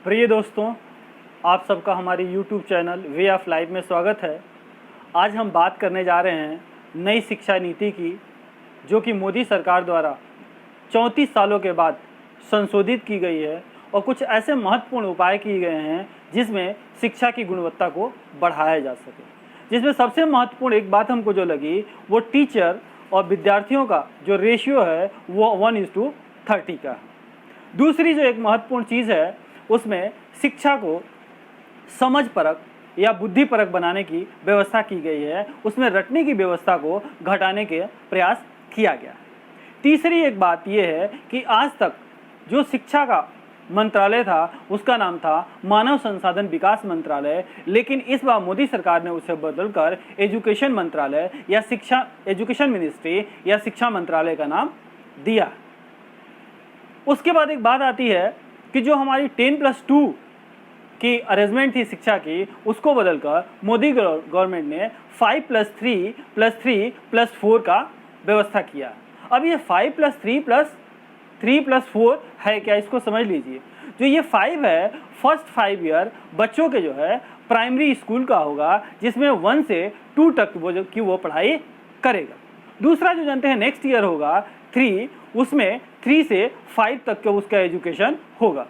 प्रिय दोस्तों, आप सबका हमारे YouTube channel way of life में स्वागत है। आज हम बात करने जा रहे हैं नई शिक्षा नीति की, जो कि मोदी सरकार द्वारा 34 सालों के बाद संशोधित की गई है और कुछ ऐसे महत्वपूर्ण उपाय किए गए हैं जिसमें शिक्षा की गुणवत्ता को बढ़ाया जा सके। जिसमें सबसे महत्वपूर्ण एक बात हमको जो लगी वो टीचर और विद्यार्थियों का जो रेशियो है वो 1:30 का है। दूसरी जो एक महत्वपूर्ण चीज़ है उसमें शिक्षा को समझ परक या बुद्धि परक बनाने की व्यवस्था की गई है, उसमें रटने की व्यवस्था को घटाने के प्रयास किया गया है। तीसरी एक बात यह है कि आज तक जो शिक्षा का मंत्रालय था उसका नाम था मानव संसाधन विकास मंत्रालय, लेकिन इस बार मोदी सरकार ने उसे बदलकर एजुकेशन मंत्रालय या एजुकेशन मिनिस्ट्री या शिक्षा मंत्रालय का नाम दिया। उसके बाद एक बात आती है कि जो हमारी 10+2 की अरेंजमेंट थी शिक्षा की, उसको बदलकर मोदी गवर्नमेंट ने 5+3+3+4 का व्यवस्था किया। अब ये 5+3+3+4 है क्या, इसको समझ लीजिए। जो ये 5 है, फर्स्ट 5 ईयर बच्चों के जो है प्राइमरी स्कूल का होगा, जिसमें 1 से 2 तक वो पढ़ाई करेगा। दूसरा जो जानते हैं नेक्स्ट ईयर होगा 3, उसमें 3 से 5 तक का उसका एजुकेशन होगा।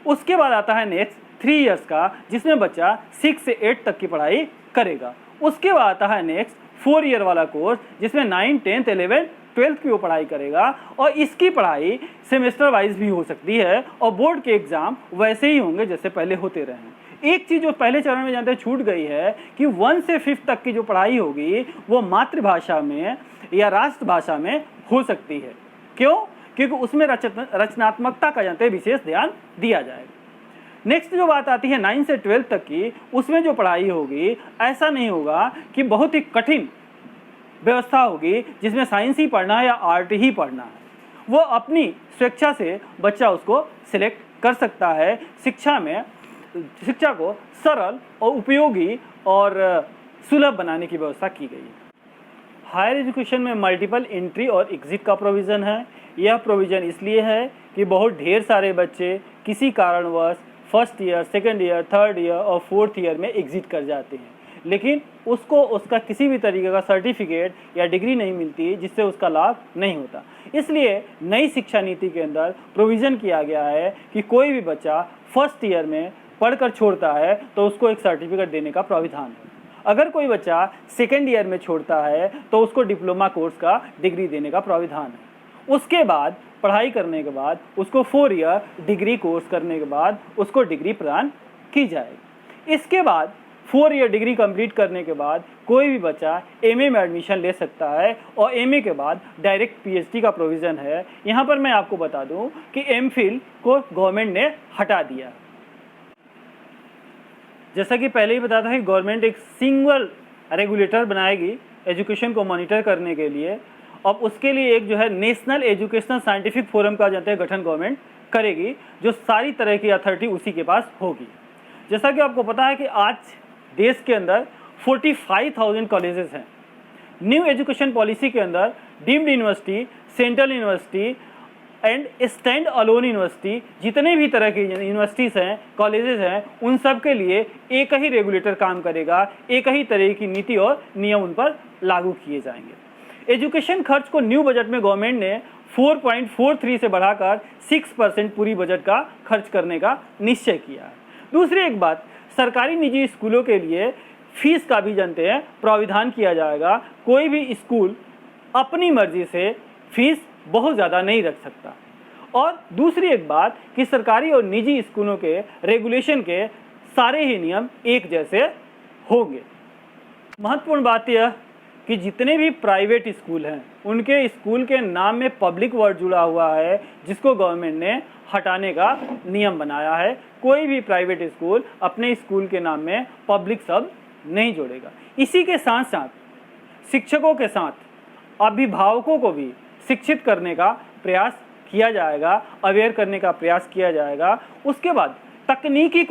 उसके बाद आता है नेक्स्ट 3 इयर्स का, जिसमें बच्चा 6 से 8 तक की पढ़ाई करेगा। उसके बाद आता है नेक्स्ट 4 ईयर वाला कोर्स, जिसमें 9, 10, 11, 12 की वो पढ़ाई करेगा और इसकी पढ़ाई सेमेस्टर वाइज भी हो सकती है और बोर्ड के एग्जाम वैसे ही होंगे जैसे पहले होते रहे हैं। एक चीज़ जो पहले चरण में जानते हैं छूट गई है कि 1 से 5 तक की जो पढ़ाई होगी वो मातृभाषा में या राष्ट्रभाषा में हो सकती है। क्यों? क्योंकि उसमें रचनात्मकता का जानते हैं विशेष ध्यान दिया जाएगा। नेक्स्ट जो बात आती है 9 से 12 तक की, उसमें जो पढ़ाई होगी ऐसा नहीं होगा कि बहुत ही कठिन व्यवस्था होगी जिसमें साइंस ही पढ़ना है या आर्ट ही पढ़ना है। वो अपनी स्वेच्छा से बच्चा उसको सिलेक्ट कर सकता है। शिक्षा को सरल और उपयोगी और सुलभ बनाने की व्यवस्था की गई है। हायर एजुकेशन में मल्टीपल एंट्री और एग्जिट का प्रोविज़न है। यह प्रोविज़न इसलिए है कि बहुत ढेर सारे बच्चे किसी कारणवश first year, second year, third year और फोर्थ ईयर में एग्जिट कर जाते हैं, लेकिन उसको उसका किसी भी तरीके का सर्टिफिकेट या डिग्री नहीं मिलती, जिससे उसका लाभ नहीं होता। इसलिए नई शिक्षा नीति के अंदर प्रोविज़न किया गया है कि कोई भी बच्चा फर्स्ट ईयर में पढ़कर छोड़ता है तो उसको एक सर्टिफिकेट देने का प्रावधान है। अगर कोई बच्चा सेकेंड ईयर में छोड़ता है तो उसको डिप्लोमा कोर्स का डिग्री देने का प्रावधान है। उसके बाद पढ़ाई करने के बाद उसको 4 ईयर डिग्री कोर्स करने के बाद उसको डिग्री प्रदान की जाएगी। इसके बाद 4 ईयर डिग्री कंप्लीट करने के बाद कोई भी बच्चा एमए में एडमिशन ले सकता है और एमए के बाद डायरेक्ट पीएचडी का प्रोविज़न है। यहाँ पर मैं आपको बता दूँ कि एमफिल को गवर्नमेंट ने हटा दिया। जैसा कि पहले ही बताया था कि गवर्नमेंट एक सिंगल रेगुलेटर बनाएगी एजुकेशन को मॉनिटर करने के लिए, और उसके लिए एक जो है नेशनल एजुकेशनल साइंटिफिक फोरम का जानते हैं गठन गवर्नमेंट करेगी, जो सारी तरह की अथॉरिटी उसी के पास होगी। जैसा कि आपको पता है कि आज देश के अंदर 45,000 कॉलेजेस हैं। न्यू एजुकेशन पॉलिसी के अंदर deemed university, central university and stand alone university, जितने भी तरह की यूनिवर्सिटीज़ हैं, कॉलेजेस हैं, उन सब के लिए एक ही रेगुलेटर काम करेगा, एक ही तरह की नीति और नियम उन पर लागू किए जाएंगे। एजुकेशन खर्च को न्यू बजट में गवर्नमेंट ने 4.43 से बढ़ाकर 6% पूरी बजट का खर्च करने का निश्चय किया है। दूसरी एक बात, सरकारी निजी स्कूलों के लिए फीस का भी जानते हैं प्राविधान किया जाएगा। कोई भी स्कूल अपनी मर्जी से फीस बहुत ज़्यादा नहीं रख सकता। और दूसरी एक बात कि सरकारी और निजी स्कूलों के रेगुलेशन के सारे ही नियम एक जैसे होंगे। महत्वपूर्ण बात यह कि जितने भी प्राइवेट स्कूल हैं उनके स्कूल के नाम में पब्लिक वर्ड जुड़ा हुआ है, जिसको गवर्नमेंट ने हटाने का नियम बनाया है। कोई भी प्राइवेट स्कूल अपने स्कूल के नाम में पब्लिक शब्द नहीं जोड़ेगा। इसी के साथ साथ शिक्षकों के साथ अभिभावकों को भी शिक्षित करने का प्रयास किया जाएगा, अवेयर करने का प्रयास किया जाएगा। उसके बाद तकनीकी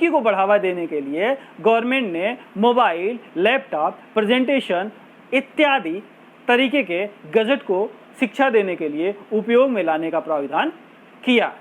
को बढ़ावा देने के लिए गवर्नमेंट ने मोबाइल, लैपटॉप, प्रेजेंटेशन इत्यादि तरीके के गैजेट को शिक्षा देने के लिए उपयोग में लाने का प्रावधान किया।